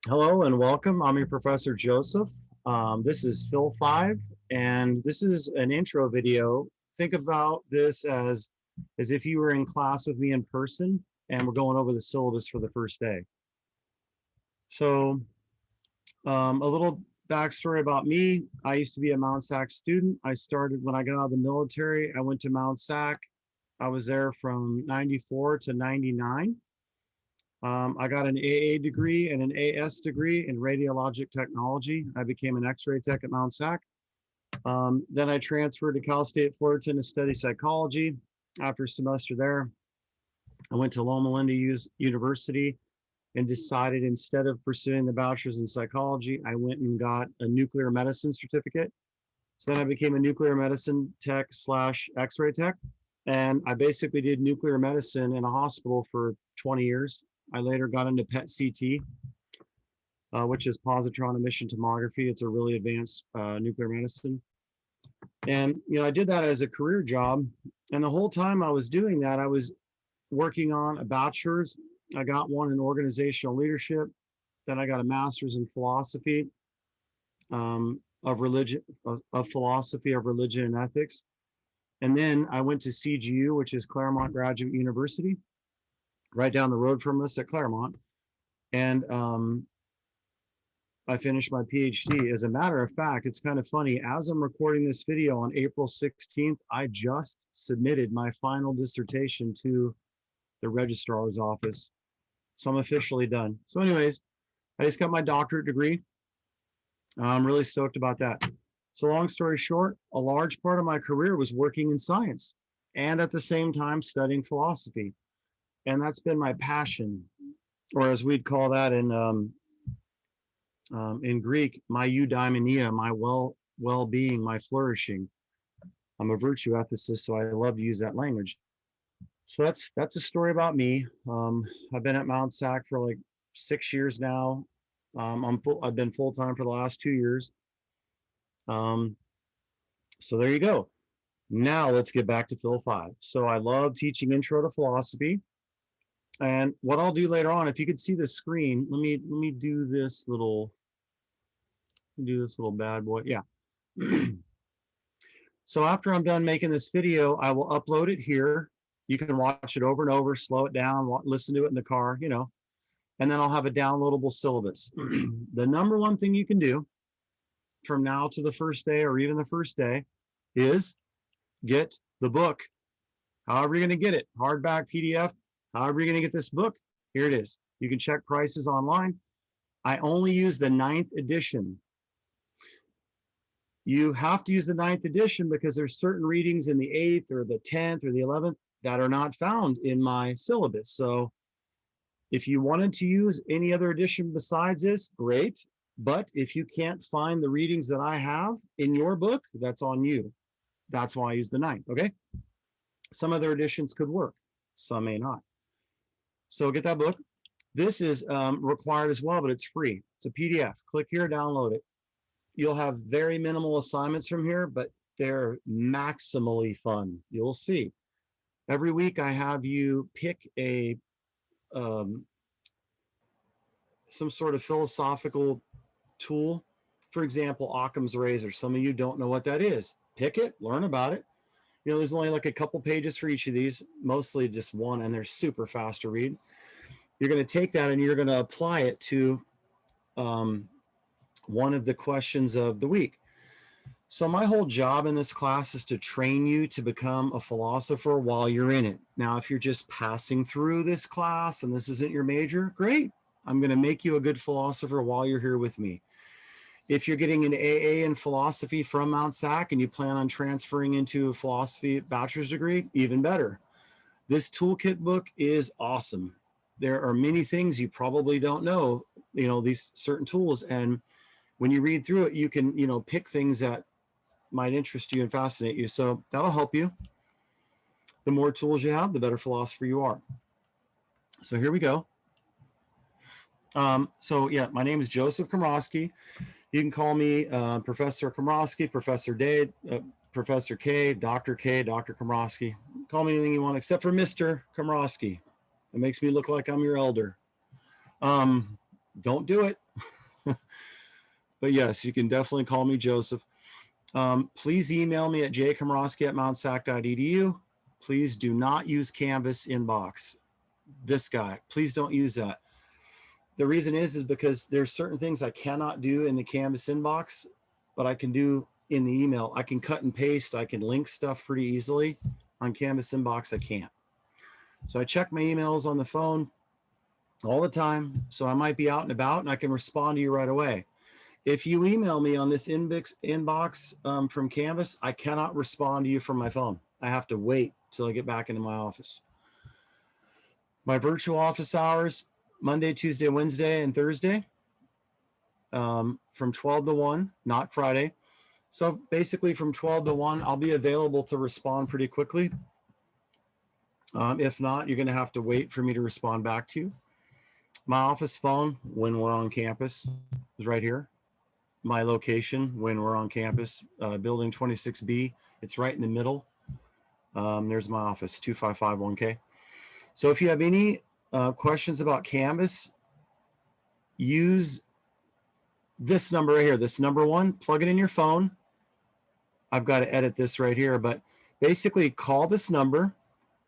Hello and welcome. I'm your Professor Joseph. This is Phil 5, and this is an intro video. Think about this as if you were in class with me in person, and we're going over the syllabus for the first day. So a little backstory about me. I used to be a Mount SAC student. I started when I got out of the military. I went to Mount SAC. I was there from 94 to 99. I got an AA degree and an AS degree in radiologic technology. I became an X-ray tech at Mount SAC. Then I transferred to Cal State Fullerton to study psychology. After a semester there, I went to Loma Linda University and decided instead of pursuing the bachelor's in psychology, I went and got a nuclear medicine certificate. So then I became a nuclear medicine tech / X-ray tech. And I basically did nuclear medicine in a hospital for 20 years. I later got into PET CT, which is positron emission tomography. It's a really advanced nuclear medicine. And, I did that as a career job. And the whole time I was doing that, I was working on a bachelor's. I got one in organizational leadership. Then I got a master's in philosophy of religion, of philosophy of religion and ethics. And then I went to CGU, which is Claremont Graduate University, right down the road from us at Claremont. And I finished my PhD. As a matter of fact, it's kind of funny. As I'm recording this video on April 16th, I just submitted my final dissertation to the registrar's office. So I'm officially done. So anyways, I just got my doctorate degree. I'm really stoked about that. So long story short, a large part of my career was working in science and at the same time studying philosophy. And that's been my passion, or as we'd call that in Greek, my eudaimonia, my well-being, my flourishing. I'm a virtue ethicist, so I love to use that language. So that's a story about me. I've been at Mount SAC for like 6 years now. I've been full-time for the last 2 years. So there you go. Now let's get back to Phil 5. So I love teaching intro to philosophy. And what I'll do later on, if you could see the screen, let me do this little bad boy. Yeah. So after I'm done making this video, I will upload it here. You can watch it over and over, slow it down, listen to it in the car, and then I'll have a downloadable syllabus. The number one thing you can do from now to the first day or even the first day is get the book. However you're going to get it, hardback, PDF, however you're going to get this book, here it is. You can check prices online. I only use the 9th edition. You have to use the 9th edition because there's certain readings in the 8th or the 10th or the 11th that are not found in my syllabus. So if you wanted to use any other edition besides this, great. But if you can't find the readings that I have in your book, that's on you. That's why I use the 9th, okay? Some other editions could work, some may not. So get that book. This is required as well, but it's free. It's a PDF. Click here, download it. You'll have very minimal assignments from here, but they're maximally fun. You'll see. Every week I have you pick a some sort of philosophical tool. For example, Occam's razor. Some of you don't know what that is. Pick it, learn about it. There's only like a couple pages for each of these, mostly just one, and they're super fast to read. You're going to take that and you're going to apply it to one of the questions of the week. So my whole job in this class is to train you to become a philosopher while you're in it. Now, if you're just passing through this class and this isn't your major, great. I'm going to make you a good philosopher while you're here with me. If you're getting an AA in philosophy from Mount SAC and you plan on transferring into a philosophy bachelor's degree, even better. This toolkit book is awesome. There are many things you probably don't know, these certain tools. And when you read through it, you can, pick things that might interest you and fascinate you. So that'll help you. The more tools you have, the better philosopher you are. So here we go. So yeah, my name is Joseph Komrosky. You can call me Professor Komrosky, Professor Dade, Professor K, Dr. Komrosky. Call me anything you want except for Mr. Komrosky. It makes me look like I'm your elder. Don't do it. But yes, you can definitely call me Joseph. Please email me at jkomrosky@mountsac.edu. Please do not use Canvas inbox. This guy, please don't use that. The reason is because there's certain things I cannot do in the Canvas inbox, but I can do in the email. I can cut and paste. I can link stuff pretty easily. On Canvas inbox, I can't. So I check my emails on the phone all the time. So I might be out and about and I can respond to you right away. If you email me on this inbox from Canvas, I cannot respond to you from my phone. I have to wait till I get back into my office. My virtual office hours, Monday, Tuesday, Wednesday, and Thursday from 12 to 1, not Friday. So basically from 12 to 1, I'll be available to respond pretty quickly. If not, you're going to have to wait for me to respond back to you. My office phone when we're on campus is right here. My location when we're on campus, building 26B, it's right in the middle. There's my office, 2551K. So if you have any questions about Canvas, use this number right here, this number 1, plug it in your phone. I've got to edit this right here, but basically call this number,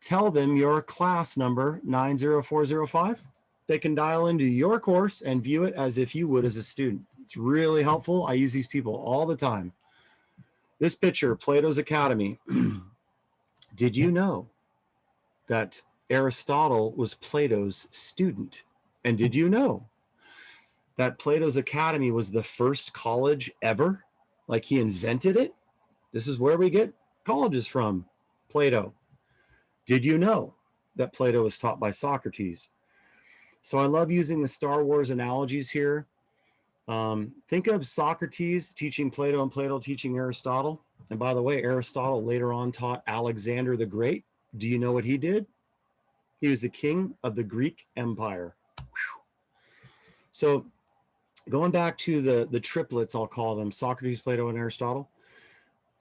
tell them your class number 90405. They can dial into your course and view it as if you would as a student. It's really helpful. I use these people all the time. This picture, Plato's Academy. Did you know that Aristotle was Plato's student? And did you know that Plato's Academy was the first college ever? Like he invented it? This is where we get colleges from, Plato. Did you know that Plato was taught by Socrates? So I love using the Star Wars analogies here. Think of Socrates teaching Plato and Plato teaching Aristotle. And by the way, Aristotle later on taught Alexander the Great. Do you know what he did? He was the king of the Greek Empire. Whew. So going back to the triplets, I'll call them, Socrates, Plato, and Aristotle.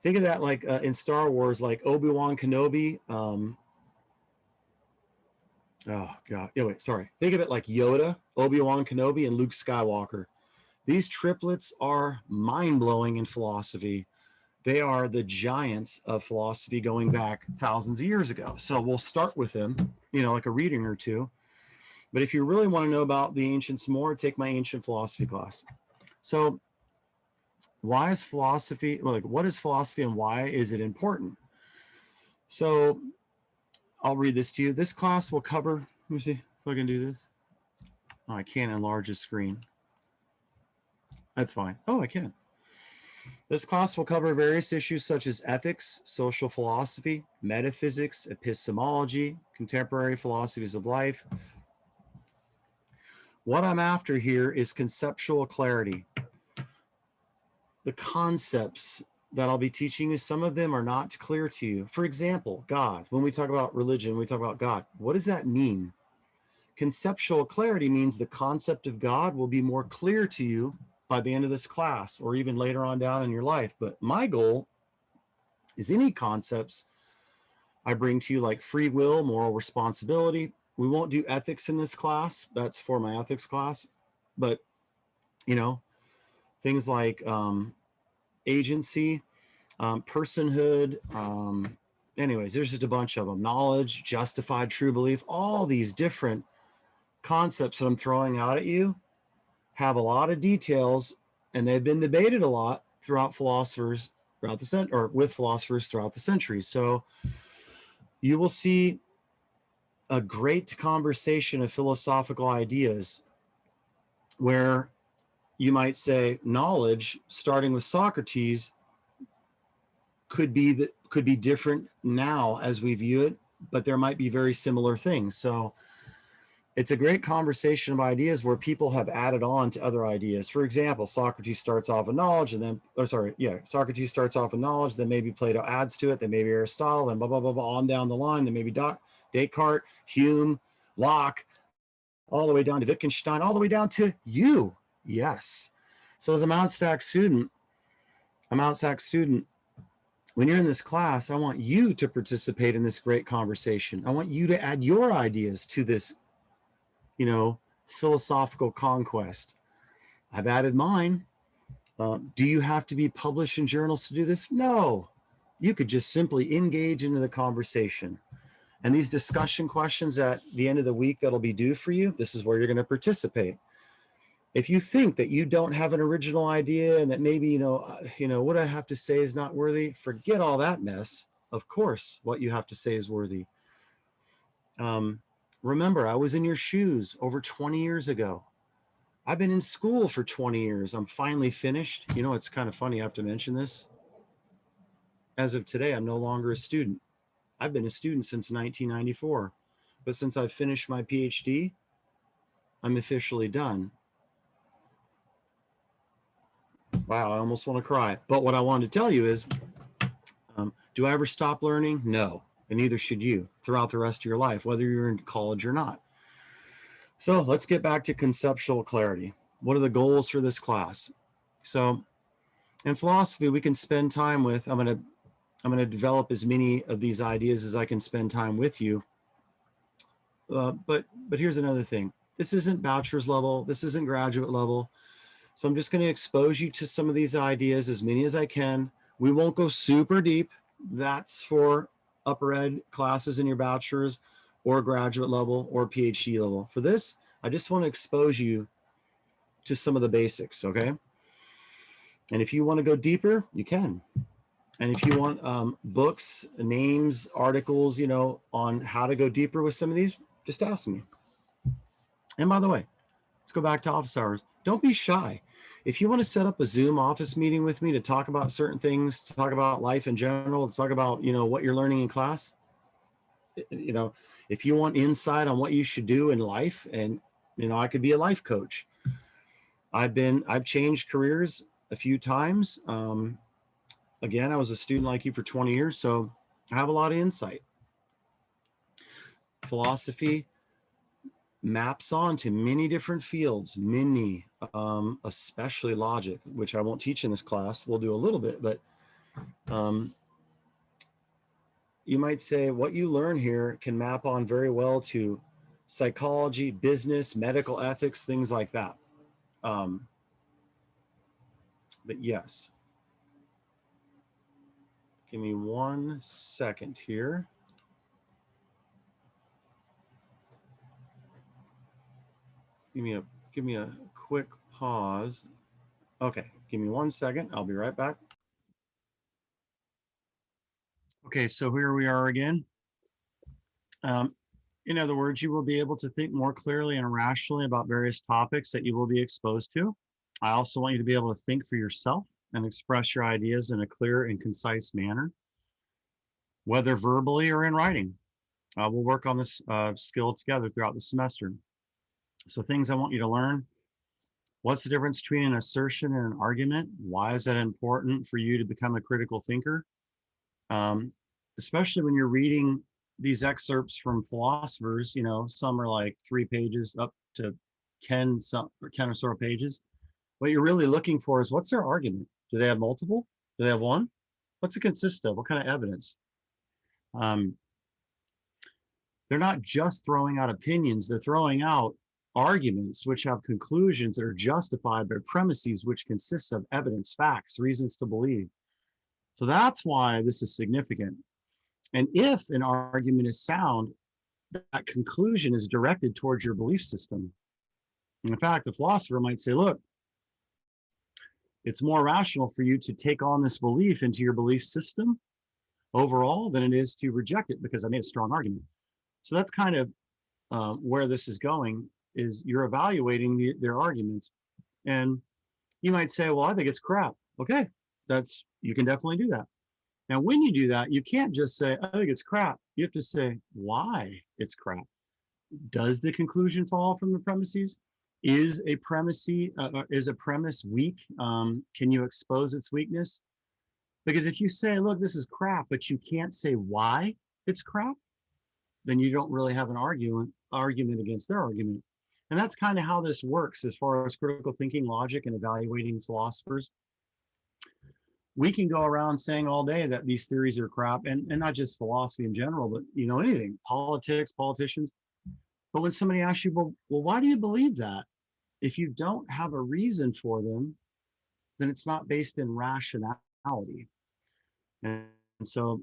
Think of that like in Star Wars, like Obi-Wan Kenobi. Oh God, anyway, sorry. Think of it like Yoda, Obi-Wan Kenobi, and Luke Skywalker. These triplets are mind-blowing in philosophy. They are the giants of philosophy going back thousands of years ago. So we'll start with them, you know, like a reading or two. But if you really want to know about the ancients more, take my ancient philosophy class. So why is philosophy, well, like what is philosophy and why is it important? So I'll read this to you. This class will cover, let me see if I can do this. Oh, I can't enlarge the screen. That's fine. Oh, I can. This class will cover various issues such as ethics, social philosophy, metaphysics, epistemology, contemporary philosophies of life. What I'm after here is conceptual clarity. The concepts that I'll be teaching you, some of them are not clear to you. For example, God. When we talk about religion, we talk about God. What does that mean? Conceptual clarity means the concept of God will be more clear to you by the end of this class or even later on down in your life. But my goal is any concepts I bring to you like free will, moral responsibility. We won't do ethics in this class. That's for my ethics class. But, you know, things like agency, personhood, anyways, there's just a bunch of them. Knowledge, justified true belief, all these different concepts that I'm throwing out at you have a lot of details, and they've been debated a lot throughout philosophers throughout the or with philosophers throughout the centuries. So you will see a great conversation of philosophical ideas where you might say knowledge, starting with Socrates, could be different now as we view it, but there might be very similar things. So it's a great conversation of ideas where people have added on to other ideas. For example, Socrates starts off with knowledge and then, Socrates starts off with knowledge, then maybe Plato adds to it, then maybe Aristotle, then blah, blah, blah, blah, on down the line, then maybe Descartes, Hume, Locke, all the way down to Wittgenstein, all the way down to you. Yes. So as a Mount Sac student, when you're in this class, I want you to participate in this great conversation. I want you to add your ideas to this, you know, philosophical conquest. I've added mine. Do you have to be published in journals to do this? No. You could just simply engage into the conversation. And these discussion questions at the end of the week that'll be due for you, this is where you're going to participate. If you think that you don't have an original idea and that maybe, what I have to say is not worthy, forget all that mess. Of course, what you have to say is worthy. Remember, I was in your shoes over 20 years ago. I've been in school for 20 years. I'm finally finished. You know, it's kind of funny I have to mention this. As of today, I'm no longer a student. I've been a student since 1994. But since I've finished my PhD, I'm officially done. Wow, I almost want to cry. But what I wanted to tell you is, do I ever stop learning? No, and neither should you throughout the rest of your life, whether you're in college or not. So let's get back to conceptual clarity. What are the goals for this class? So in philosophy, we can spend time with, I'm going to develop as many of these ideas as I can spend time with you. But here's another thing. This isn't bachelor's level. This isn't graduate level. So I'm just going to expose you to some of these ideas, as many as I can. We won't go super deep. That's for upper ed classes in your bachelor's or graduate level or PhD level. For this, I just want to expose you to some of the basics, okay? And if you want to go deeper, you can. And if you want books, names, articles, on how to go deeper with some of these, just ask me. And by the way, let's go back to office hours. Don't be shy. If you want to set up a Zoom office meeting with me to talk about certain things, to talk about life in general, to talk about, what you're learning in class, if you want insight on what you should do in life, and, I could be a life coach. I've changed careers a few times. Again, I was a student like you for 20 years, so I have a lot of insight. Philosophy maps onto many different fields, especially logic, which I won't teach in this class. We'll do a little bit, but you might say what you learn here can map on very well to psychology, business, medical ethics, things like that. But yes. Give me 1 second here. Give me a quick pause. Okay, give me 1 second. I'll be right back. Okay, so here we are again. In other words, you will be able to think more clearly and rationally about various topics that you will be exposed to. I also want you to be able to think for yourself and express your ideas in a clear and concise manner, whether verbally or in writing. We'll work on this skill together throughout the semester. So things I want you to learn: what's the difference between an assertion and an argument? Why is that important for you to become a critical thinker? Especially when you're reading these excerpts from philosophers, some are like 3 pages up to 10 or so pages. What you're really looking for is, what's their argument? Do they have multiple? Do they have one? What's it consist of? What kind of evidence? They're not just throwing out opinions, they're throwing out arguments which have conclusions that are justified by premises which consist of evidence, facts, reasons to believe. So that's why this is significant. And if an argument is sound, that conclusion is directed towards your belief system. In fact, the philosopher might say, look, it's more rational for you to take on this belief into your belief system overall than it is to reject it, because I made a strong argument. So that's kind of where this is going, is you're evaluating their arguments. And you might say, well, I think it's crap. Okay, you can definitely do that. Now, when you do that, you can't just say, I think it's crap. You have to say why it's crap. Does the conclusion fall from the premises? Is a premise weak? Can you expose its weakness? Because if you say, look, this is crap, but you can't say why it's crap, then you don't really have an argument against their argument. And that's kind of how this works as far as critical thinking, logic, and evaluating philosophers. We can go around saying all day that these theories are crap, and not just philosophy in general, but anything, politics, politicians. But when somebody asks you, well, why do you believe that? If you don't have a reason for them, then it's not based in rationality. And so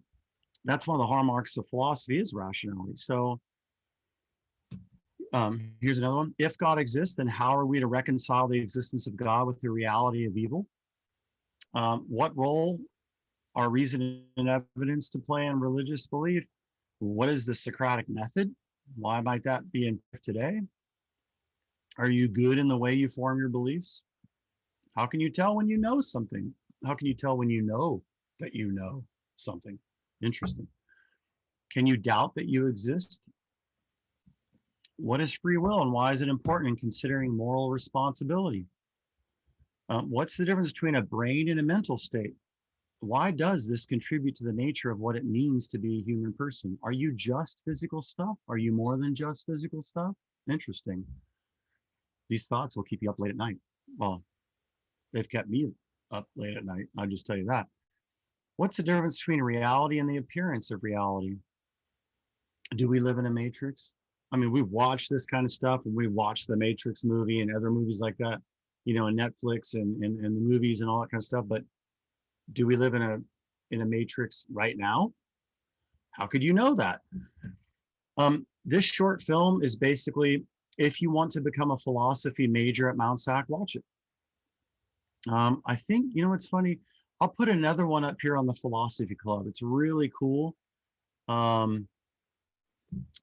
that's one of the hallmarks of philosophy is rationality. So here's another one. If God exists, then how are we to reconcile the existence of God with the reality of evil? What role are reason and evidence to play in religious belief? What is the Socratic method? Why might that be in today? Are you good in the way you form your beliefs? How can you tell when you know something? How can you tell when you know that you know something? Interesting. Can you doubt that you exist? What is free will and why is it important in considering moral responsibility? What's the difference between a brain and a mental state? Why does this contribute to the nature of what it means to be a human person? Are you just physical stuff? Are you more than just physical stuff? Interesting. These thoughts will keep you up late at night. Well, they've kept me up late at night. I'll just tell you that. What's the difference between reality and the appearance of reality? Do we live in a matrix? I mean, we watch this kind of stuff and we watch the Matrix movie and other movies like that, you know, and Netflix and the movies and all that kind of stuff. But do we live in a matrix right now? How could you know that? This short film is basically, if you want to become a philosophy major at Mount SAC, watch it. I think, you know, what's funny, I'll put another one up here on the Philosophy Club. It's really cool.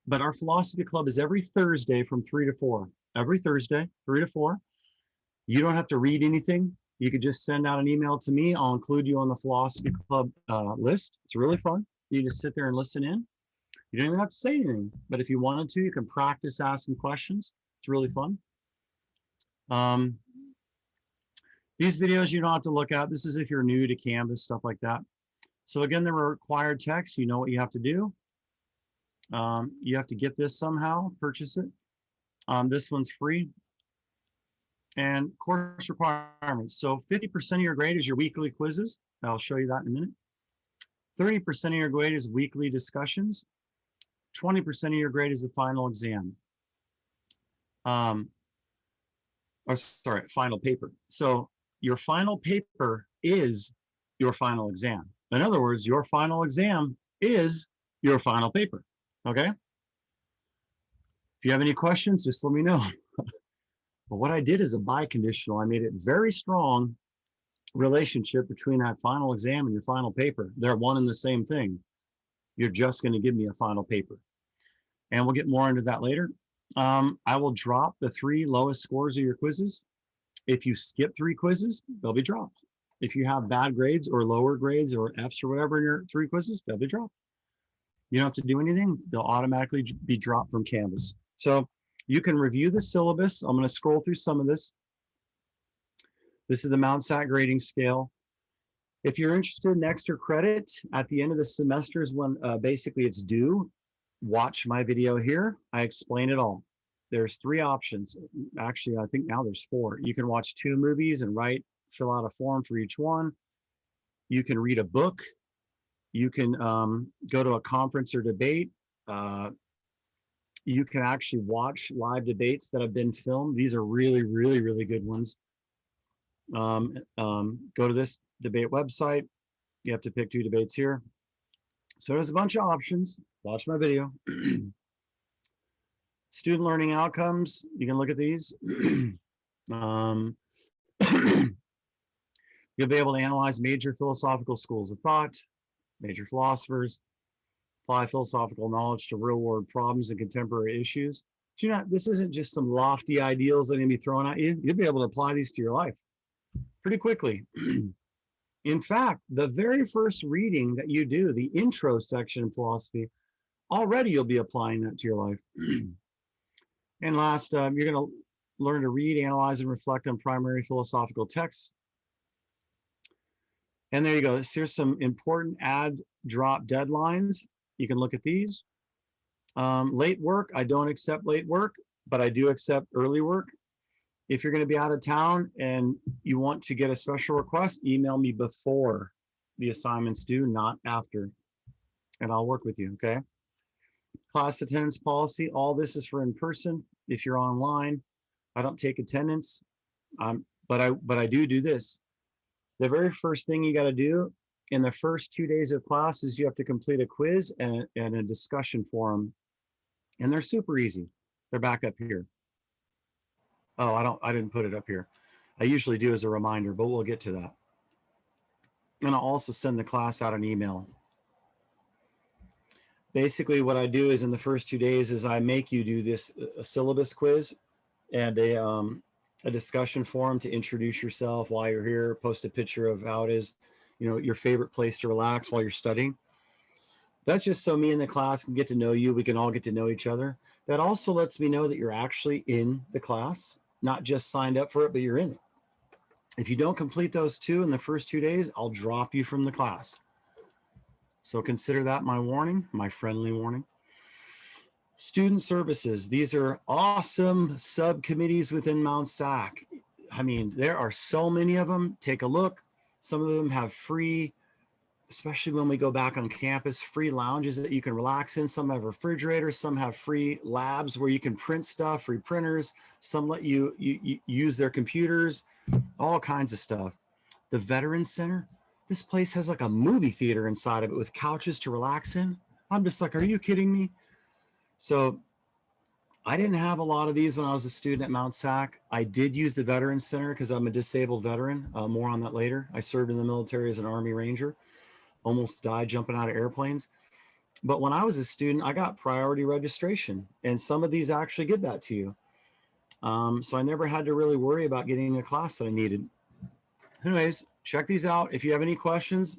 But our Philosophy Club is every Thursday from 3 to 4. Every Thursday, 3 to 4. You don't have to read anything. You could just send out an email to me. I'll include you on the Philosophy Club list. It's really fun. You just sit there and listen in. You don't even have to say anything. But if you wanted to, you can practice asking questions. It's really fun. These videos you don't have to look at. This is if you're new to Canvas, stuff like that. So again, there are required texts. You know what you have to do. You have to get this somehow, purchase it. This one's free. And course requirements. So 50% of your grade is your weekly quizzes. I'll show you that in a minute. 30% of your grade is weekly discussions. 20% of your grade is the final exam. Final paper. So your final paper is your final exam. In other words, your final exam is your final paper. Okay? If you have any questions, just let me know. But what I did is a biconditional. I made it very strong relationship between that final exam and your final paper. They're one and the same thing. You're just going to give me a final paper. And we'll get more into that later. I will drop the 3 lowest scores of your quizzes. If you skip 3 quizzes, they'll be dropped. If you have bad grades or lower grades or Fs or whatever in your 3 quizzes, they'll be dropped. You don't have to do anything. They'll automatically be dropped from Canvas. So you can review the syllabus. I'm going to scroll through some of this. This is the Mount SAC grading scale. If you're interested in extra credit at the end of the semester is when basically it's due. Watch my video here. I explain it all. There's 3 options. Actually, I think now there's 4. You can watch 2 movies and fill out a form for each one. You can read a book. You can go to a conference or debate. You can actually watch live debates that have been filmed. These are really, really, really good ones. Go to this debate website. You have to pick 2 debates here. So there's a bunch of options. Watch my video. Student learning outcomes. You can look at these. You'll be able to analyze major philosophical schools of thought, major philosophers, apply philosophical knowledge to real-world problems and contemporary issues. So this isn't just some lofty ideals that are going to be thrown at you. You'll be able to apply these to your life pretty quickly. In fact, the very first reading that you do, the intro section in philosophy, already you'll be applying that to your life. And last, you're going to learn to read, analyze, and reflect on primary philosophical texts. And there you go. So here's some important add drop deadlines. You can look at these. Late work, I don't accept late work, but I do accept early work. If you're going to be out of town and you want to get a special request, email me before the assignments due, not after. And I'll work with you, okay? Class attendance policy, all this is for in person. If you're online, I don't take attendance, but I do this. The very first thing you got to do in the first 2 days of class is you have to complete a quiz and a discussion forum, and they're super easy. They're back up here. Oh, I didn't put it up here. I usually do as a reminder, but we'll get to that. And I'll also send the class out an email. Basically what I do is in the first 2 days is I make you do this, a syllabus quiz and a discussion forum to introduce yourself, why you're here, post a picture of how it is, you know, your favorite place to relax while you're studying. That's just so me and the class can get to know you. We can all get to know each other. That also lets me know that you're actually in the class, not just signed up for it, but you're in it. If you don't complete those two in the first 2 days, I'll drop you from the class. So consider that my warning, my friendly warning. Student services. These are awesome subcommittees within Mount SAC. I mean, there are so many of them. Take a look. Some of them have free, especially when we go back on campus, free lounges that you can relax in. Some have refrigerators. Some have free labs where you can print stuff, free printers. Some let you use their computers, all kinds of stuff. The Veterans Center. This place has like a movie theater inside of it with couches to relax in. I'm just like, are you kidding me? So I didn't have a lot of these when I was a student at Mount SAC. I did use the Veterans Center because I'm a disabled veteran. More on that later. I served in the military as an Army Ranger, almost died jumping out of airplanes. But when I was a student, I got priority registration, and some of these actually give that to you. So I never had to really worry about getting a class that I needed. Anyways, check these out. If you have any questions,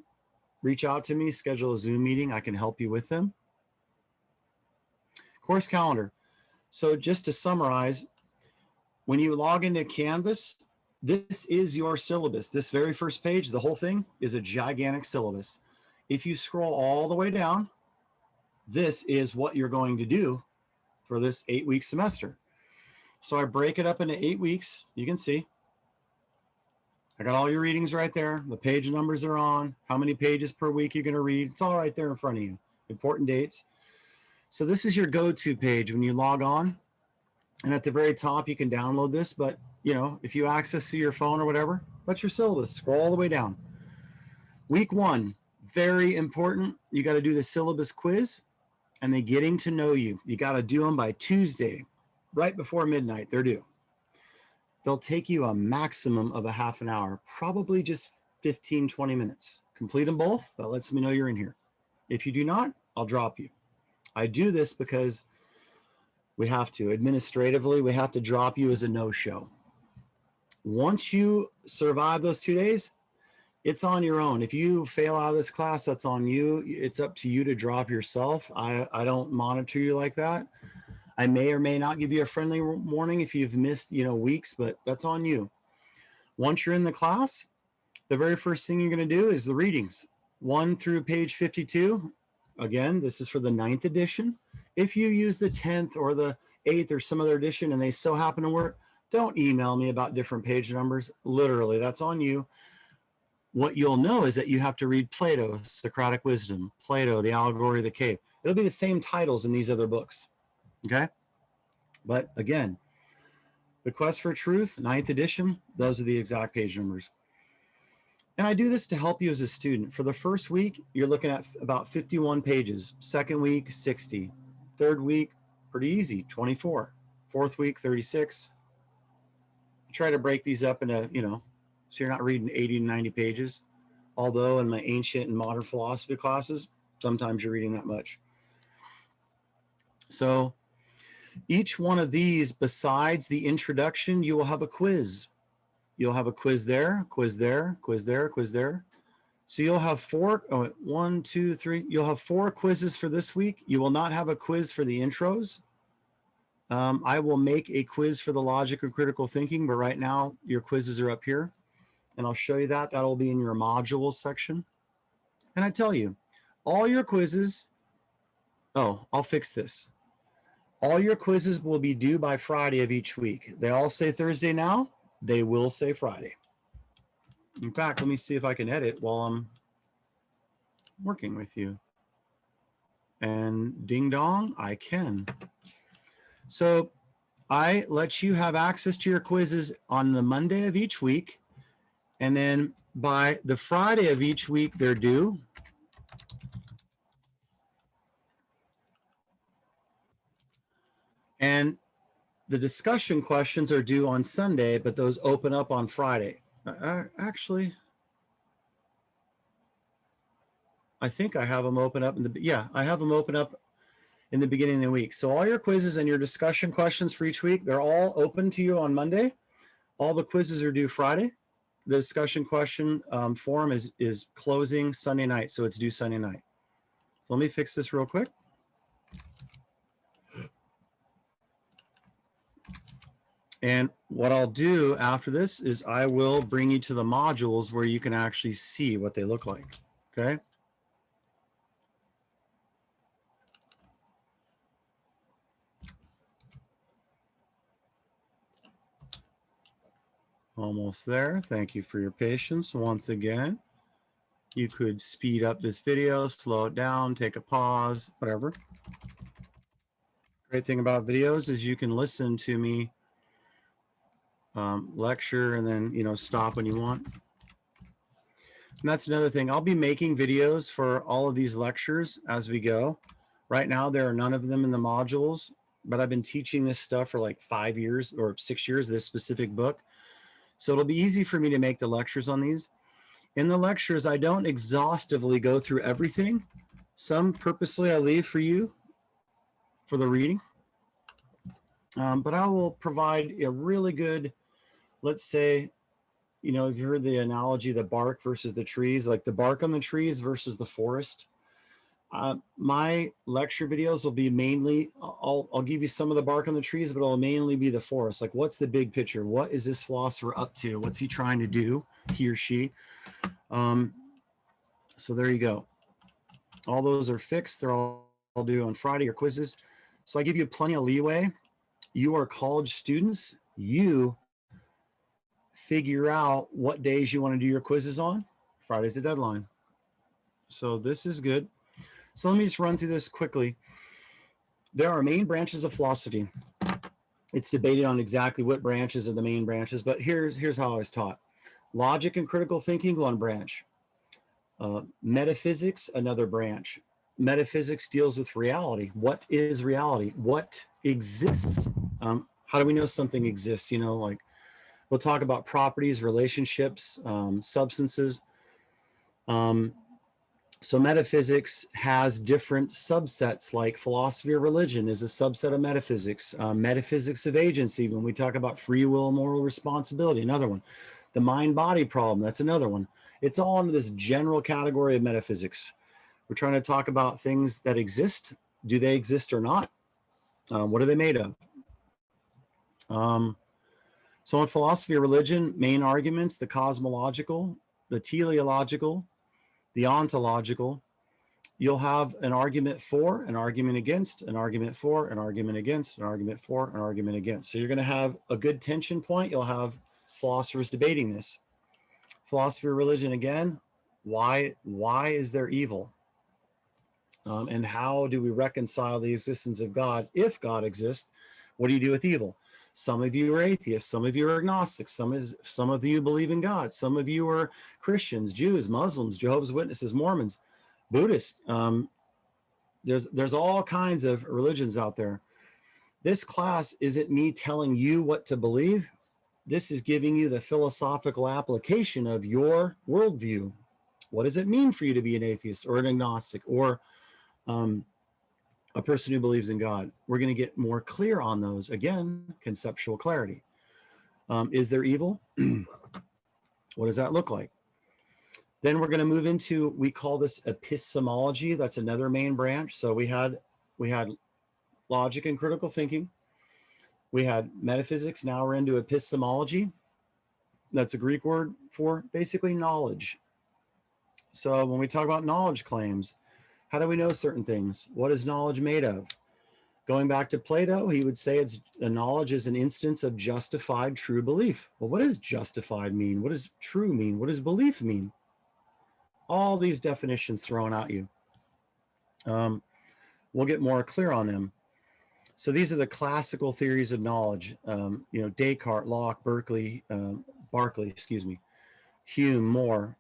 reach out to me, schedule a Zoom meeting. I can help you with them. Course calendar. So just to summarize, when you log into Canvas, this is your syllabus. This very first page, the whole thing is a gigantic syllabus. If you scroll all the way down, this is what you're going to do for this 8-week semester. So I break it up into 8 weeks. You can see. I got all your readings right there. The page numbers are on. How many pages per week you're going to read. It's all right there in front of you. Important dates. So this is your go-to page when you log on. And at the very top, you can download this. But, you know, if you access to your phone or whatever, that's your syllabus. Scroll all the way down. Week 1, very important. You got to do the syllabus quiz and they're getting to know you. You got to do them by Tuesday, right before midnight. They're due. They'll take you a maximum of a half an hour, probably just 15, 20 minutes. Complete them both. That lets me know you're in here. If you do not, I'll drop you. I do this because we have to. Administratively, we have to drop you as a no-show. Once you survive those 2 days, it's on your own. If you fail out of this class, that's on you. It's up to you to drop yourself. I don't monitor you like that. I may or may not give you a friendly warning if you've missed, weeks, but that's on you. Once you're in the class, the very first thing you're going to do is the readings, 1 through page 52. Again, this is for the 9th edition. If you use the 10th or the 8th or some other edition and they so happen to work, don't email me about different page numbers. Literally, that's on you. What you'll know is that you have to read Plato, Socratic Wisdom, Plato, The Allegory of the Cave. It'll be the same titles in these other books. Okay. But again, The Quest for Truth, 9th edition, those are the exact page numbers. And I do this to help you as a student. For the first week, you're looking at about 51 pages. Second week, 60. Third week, pretty easy, 24. Fourth week, 36. I try to break these up into, so you're not reading 80 to 90 pages. Although in my ancient and modern philosophy classes, sometimes you're reading that much. So each one of these, besides the introduction, you will have a quiz. You'll have a quiz there, quiz there, quiz there, quiz there. So you'll have 4, 1, 2, 3. You'll have 4 quizzes for this week. You will not have a quiz for the intros. I will make a quiz for the logic and critical thinking, but right now your quizzes are up here. And I'll show you that. That'll be in your modules section. And I tell you, all your quizzes, I'll fix this. All your quizzes will be due by Friday of each week. They all say Thursday now. They will say Friday. In fact, let me see if I can edit while I'm working with you. And ding dong, I can. So I let you have access to your quizzes on the Monday of each week. And then by the Friday of each week, they're due. And the discussion questions are due on Sunday, but those open up on Friday. Actually, I think I have them open up I have them open up in the beginning of the week. So all your quizzes and your discussion questions for each week, they're all open to you on Monday. All the quizzes are due Friday. The discussion question forum is closing Sunday night, so it's due Sunday night. So let me fix this real quick. And what I'll do after this is I will bring you to the modules where you can actually see what they look like, okay? Almost there. Thank you for your patience once again. You could speed up this video, slow it down, take a pause, whatever. Great thing about videos is you can listen to me lecture and then, you know, stop when you want. And that's another thing. I'll be making videos for all of these lectures as we go. Right now, there are none of them in the modules, but I've been teaching this stuff for like 5 years or 6 years, this specific book. So it'll be easy for me to make the lectures on these. In the lectures, I don't exhaustively go through everything. Some purposely I leave for you for the reading. But I will provide a really good, let's say, you know, if you heard the analogy, the bark versus the trees, like the bark on the trees versus the forest. My lecture videos will be mainly, I'll give you some of the bark on the trees, but it'll mainly be the forest. Like, what's the big picture? What is this philosopher up to? What's he trying to do, he or she? So there you go. All those are fixed. They're all due on Friday, your quizzes. So I give you plenty of leeway. You are college students. You figure out what days you want to do your quizzes on. Friday's the deadline. So this is good. So let me just run through this quickly. There are main branches of philosophy. It's debated on exactly what branches are the main branches, but here's how I was taught. Logic and critical thinking, one branch. Metaphysics, another branch. Metaphysics deals with reality. What is reality? What exists? How do we know something exists? You know, like we'll talk about properties, relationships, substances. So metaphysics has different subsets, like philosophy or religion is a subset of metaphysics. Metaphysics of agency, when we talk about free will, moral responsibility, another one. The mind-body problem, that's another one. It's all under this general category of metaphysics. We're trying to talk about things that exist. Do they exist or not? What are they made of? So in philosophy or religion, main arguments, the cosmological, the teleological, the ontological. You'll have an argument for, an argument against, an argument for, an argument against, an argument for, an argument against. So you're going to have a good tension point. You'll have philosophers debating this. Philosophy or religion, again, why is there evil? And how do we reconcile the existence of God? If God exists, what do you do with evil? Some of you are atheists, some of you are agnostics, some of you believe in God, some of you are Christians, Jews, Muslims, Jehovah's Witnesses, Mormons, Buddhists. There's all kinds of religions out there. This class isn't me telling you what to believe. This is giving you the philosophical application of your worldview. What does it mean for you to be an atheist or an agnostic or a person who believes in God? We're going to get more clear on those. Again, conceptual clarity. Is there evil? What does that look like? Then we're going to move into, we call this epistemology. That's another main branch. So we had logic and critical thinking. We had metaphysics. Now we're into epistemology. That's a Greek word for basically knowledge. So when we talk about knowledge claims, how do we know certain things? What is knowledge made of? Going back to Plato, he would say knowledge is an instance of justified true belief. Well, what does justified mean? What does true mean? What does belief mean? All these definitions thrown at you. we'll get more clear on them. So these are the classical theories of knowledge. Descartes, Locke, Berkeley, Berkeley, excuse me, Hume, Moore.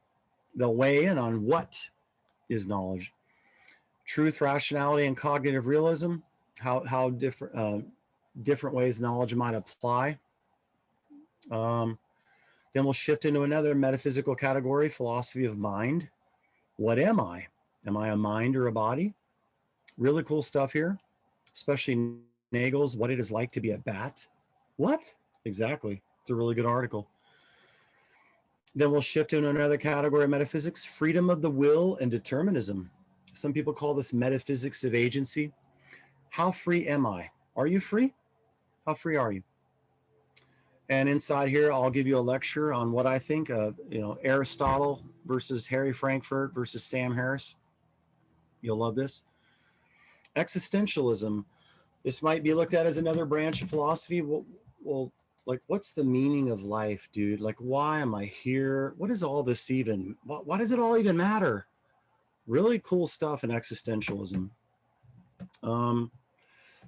They'll weigh in on what is knowledge. Truth, rationality, and cognitive realism, how different ways knowledge might apply. Then we'll shift into another metaphysical category, philosophy of mind. What am I? Am I a mind or a body? Really cool stuff here, especially Nagel's What It Is Like to Be a Bat. What? Exactly. It's a really good article. Then we'll shift into another category of metaphysics, freedom of the will and determinism. Some people call this metaphysics of agency. How free am I? Are you free? How free are you? And inside here, I'll give you a lecture on what I think of, Aristotle versus Harry Frankfurt versus Sam Harris. You'll love this. Existentialism. This might be looked at as another branch of philosophy. Well, like, what's the meaning of life, dude? Like, why am I here? What is all this even? Why does it all even matter? Really cool stuff in existentialism.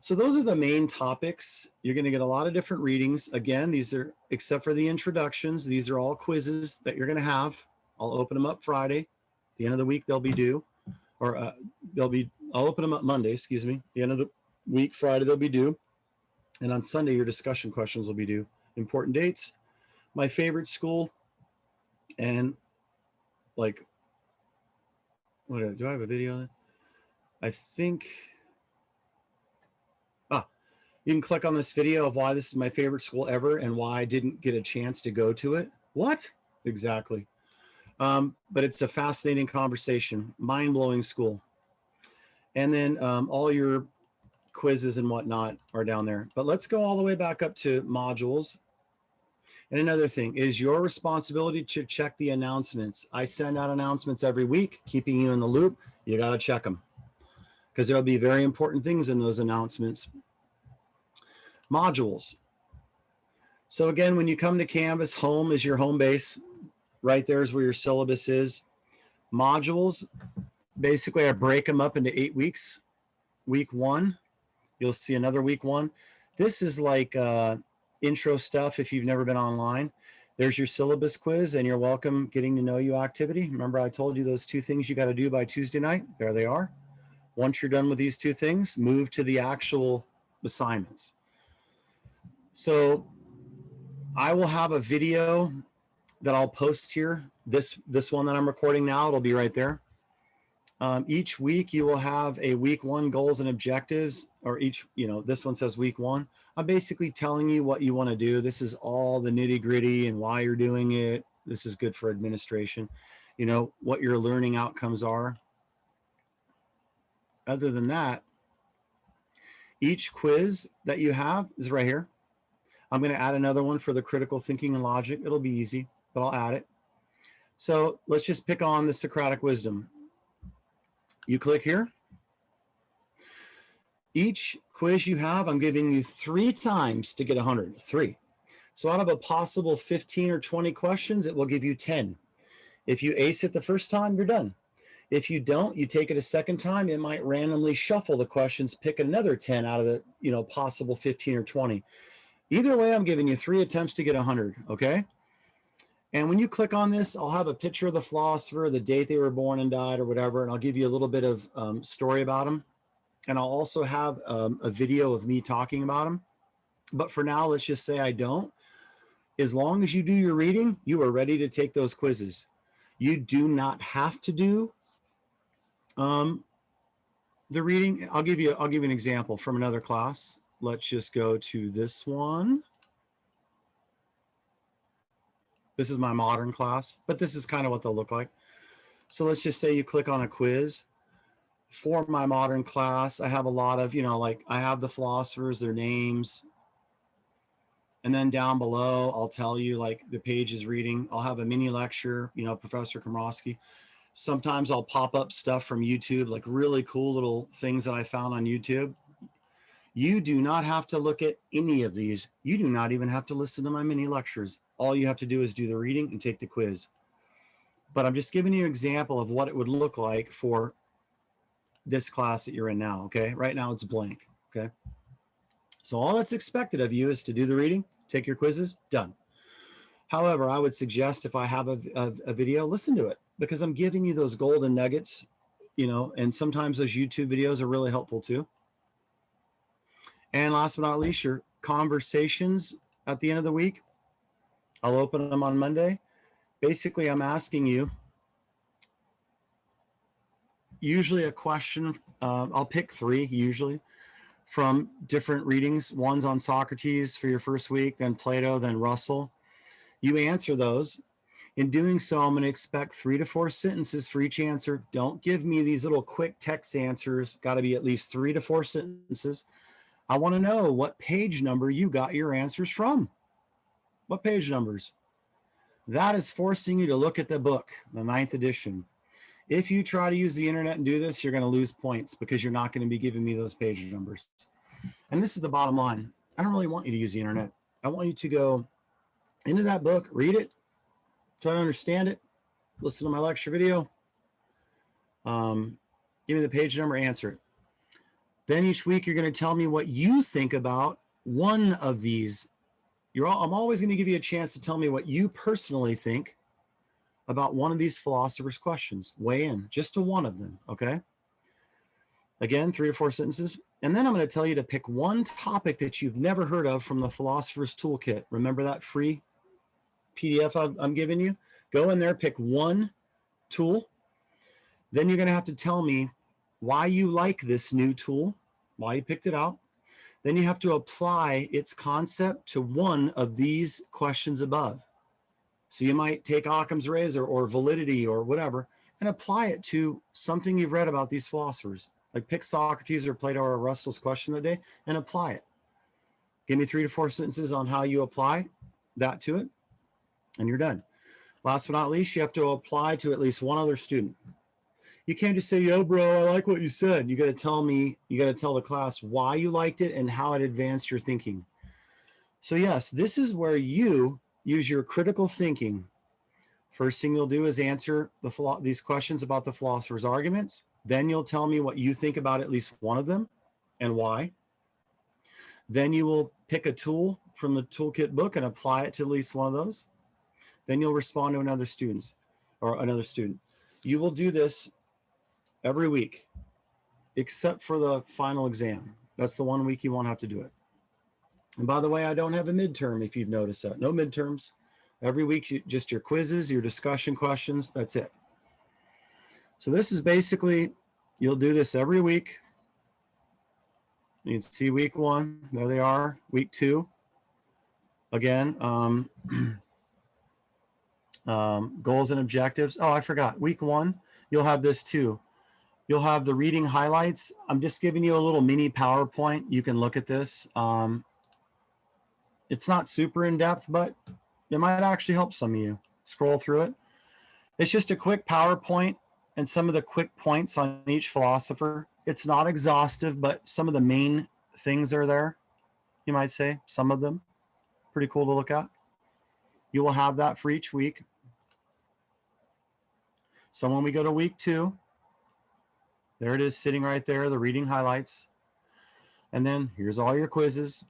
So those are the main topics. You're going to get a lot of different readings. Again, these are, except for the introductions, these are all quizzes that you're going to have. I'll open them up Friday. At the end of the week, they'll be due. Or I'll open them up Monday, excuse me. The end of the week, Friday, they'll be due. And on Sunday, your discussion questions will be due. Important dates, my favorite school, and like, do I have a video on it? I think, you can click on this video of why this is my favorite school ever and why I didn't get a chance to go to it. What? Exactly. But it's a fascinating conversation, mind-blowing school. And then all your quizzes and whatnot are down there. But let's go all the way back up to modules. And another thing is your responsibility to check the announcements. I send out announcements every week, keeping you in the loop. You got to check them because there'll be very important things in those announcements. Modules. So again, when you come to Canvas, home is your home base. Right there is where your syllabus is. Modules, basically I break them up into 8 weeks. Week 1, you'll see another week 1. This is like intro stuff if you've never been online. There's your syllabus quiz and your welcome getting to know you activity. Remember I told you those 2 things you got to do by Tuesday night? There they are. Once you're done with these 2 things, move to the actual assignments. So I will have a video that I'll post here. This one that I'm recording now, it'll be right there. Each week you will have a week 1 goals and objectives, or each, this one says week 1. I'm basically telling you what you want to do. This is all the nitty gritty and why you're doing it. This is good for administration. What your learning outcomes are. Other than that, each quiz that you have is right here. I'm going to add another one for the critical thinking and logic. It'll be easy, but I'll add it. So let's just pick on the Socratic wisdom. You click here. Each quiz you have, I'm giving you 3 times to get 100, 3. So out of a possible 15 or 20 questions, it will give you 10. If you ace it the first time, you're done. If you don't, you take it a second time, it might randomly shuffle the questions, pick another 10 out of the possible 15 or 20. Either way, I'm giving you 3 attempts to get 100, okay? And when you click on this, I'll have a picture of the philosopher, the date they were born and died or whatever, and I'll give you a little bit of story about them. And I'll also have a video of me talking about them. But for now, let's just say I don't. As long as you do your reading, you are ready to take those quizzes. You do not have to do the reading. I'll give you an example from another class. Let's just go to this one. This is my modern class, but this is kind of what they'll look like. So let's just say you click on a quiz. For my modern class, I have a lot of, like I have the philosophers, their names. And then down below, I'll tell you like the page is reading. I'll have a mini lecture, Professor Komrosky. Sometimes I'll pop up stuff from YouTube, like really cool little things that I found on YouTube. You do not have to look at any of these. You do not even have to listen to my mini lectures. All you have to do is do the reading and take the quiz. But I'm just giving you an example of what it would look like for this class that you're in now, okay? Right now it's blank, okay? So all that's expected of you is to do the reading, take your quizzes, done. However, I would suggest if I have a video, listen to it, because I'm giving you those golden nuggets, you know, and sometimes those YouTube videos are really helpful too. And last but not least, your conversations at the end of the week. I'll open them on Monday. Basically, I'm asking you usually a question. I'll pick 3 usually from different readings. One's on Socrates for your first week, then Plato, then Russell. You answer those. In doing so, I'm going to expect 3 to 4 sentences for each answer. Don't give me these little quick text answers. Got to be at least 3 to 4 sentences. I want to know what page number you got your answers from. What page numbers? That is forcing you to look at the book, the 9th edition. If you try to use the internet and do this, you're going to lose points because you're not going to be giving me those page numbers. And this is the bottom line. I don't really want you to use the internet. I want you to go into that book, read it, try to understand it, listen to my lecture video, give me the page number, answer it. Then each week, you're going to tell me what you think about one of these. I'm always going to give you a chance to tell me what you personally think about one of these philosophers' questions. Weigh in, just to one of them, okay? Again, 3 or 4 sentences. And then I'm going to tell you to pick one topic that you've never heard of from the Philosopher's Toolkit. Remember that free PDF I'm giving you? Go in there, pick one tool. Then you're going to have to tell me why you like this new tool, why you picked it out. Then you have to apply its concept to one of these questions above. So you might take Occam's razor or validity or whatever and apply it to something you've read about these philosophers. Like pick Socrates or Plato or Russell's question of the day and apply it. Give me 3 to 4 sentences on how you apply that to it, and you're done. Last but not least, you have to apply to at least one other student. You can't just say, yo, bro, I like what you said. You got to tell me, you got to tell the class why you liked it and how it advanced your thinking. So yes, this is where you use your critical thinking. First thing you'll do is answer these questions about the philosopher's arguments. Then you'll tell me what you think about at least one of them and why. Then you will pick a tool from the toolkit book and apply it to at least one of those. Then you'll respond to another student. You will do this every week, except for the final exam. That's the one week you won't have to do it. And by the way, I don't have a midterm, if you've noticed that. No midterms. Every week, just your quizzes, your discussion questions, that's it. So this is basically, you'll do this every week. You can see week 1, there they are. Week 2, again, goals and objectives. Oh, I forgot, week 1, you'll have this too. You'll have the reading highlights. I'm just giving you a little mini PowerPoint. You can look at this. It's not super in depth, but it might actually help some of you. Scroll through it. It's just a quick PowerPoint and some of the quick points on each philosopher. It's not exhaustive, but some of the main things are there, you might say, some of them. Pretty cool to look at. You will have that for each week. So when we go to week 2, there it is sitting right there, the reading highlights. And then here's all your quizzes.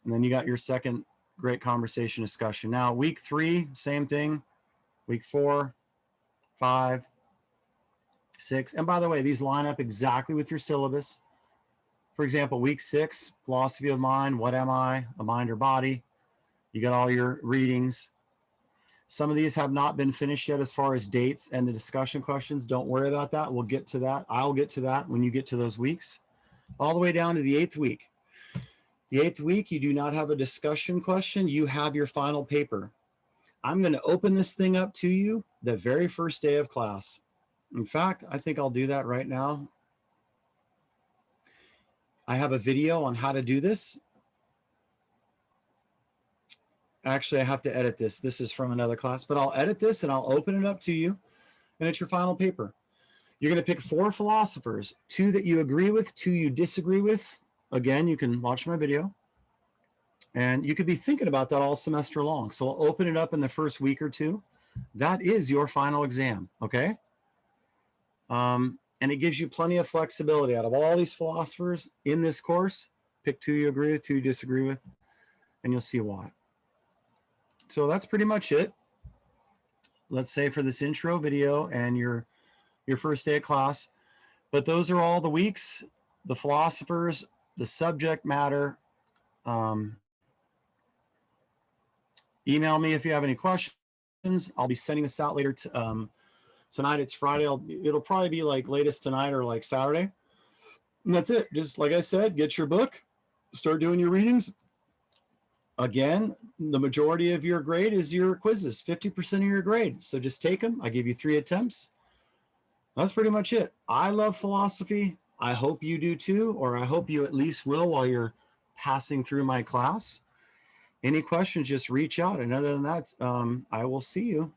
And then you got your second great conversation discussion. Now, week 3, same thing. Week 4, 5, 6. And by the way, these line up exactly with your syllabus. For example, week 6, philosophy of mind. What am I? A mind or body? You got all your readings. Some of these have not been finished yet as far as dates and the discussion questions. Don't worry about that. We'll get to that. I'll get to that when you get to those weeks. All the way down to the 8th week. The 8th week, you do not have a discussion question. You have your final paper. I'm going to open this thing up to you the very first day of class. In fact, I think I'll do that right now. I have a video on how to do this. Actually, I have to edit this. This is from another class, but I'll edit this and I'll open it up to you, and it's your final paper. You're going to pick 4 philosophers, 2 that you agree with, 2 you disagree with. Again, you can watch my video, and you could be thinking about that all semester long. So I'll open it up in the first week or 2. That is your final exam, okay? And it gives you plenty of flexibility. Out of all these philosophers in this course, pick 2 you agree with, 2 you disagree with, and you'll see why. So that's pretty much it. Let's say for this intro video and your first day of class. But those are all the weeks, the philosophers, the subject matter. Email me if you have any questions. I'll be sending this out later tonight. It's Friday. It'll probably be like latest tonight or like Saturday. And that's it. Just like I said, get your book, start doing your readings. Again, the majority of your grade is your quizzes, 50% of your grade. So just take them. I give you 3 attempts. That's pretty much it. I love philosophy. I hope you do too, or I hope you at least will while you're passing through my class. Any questions, just reach out. And other than that, I will see you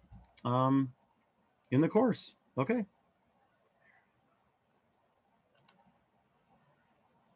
in the course. Okay.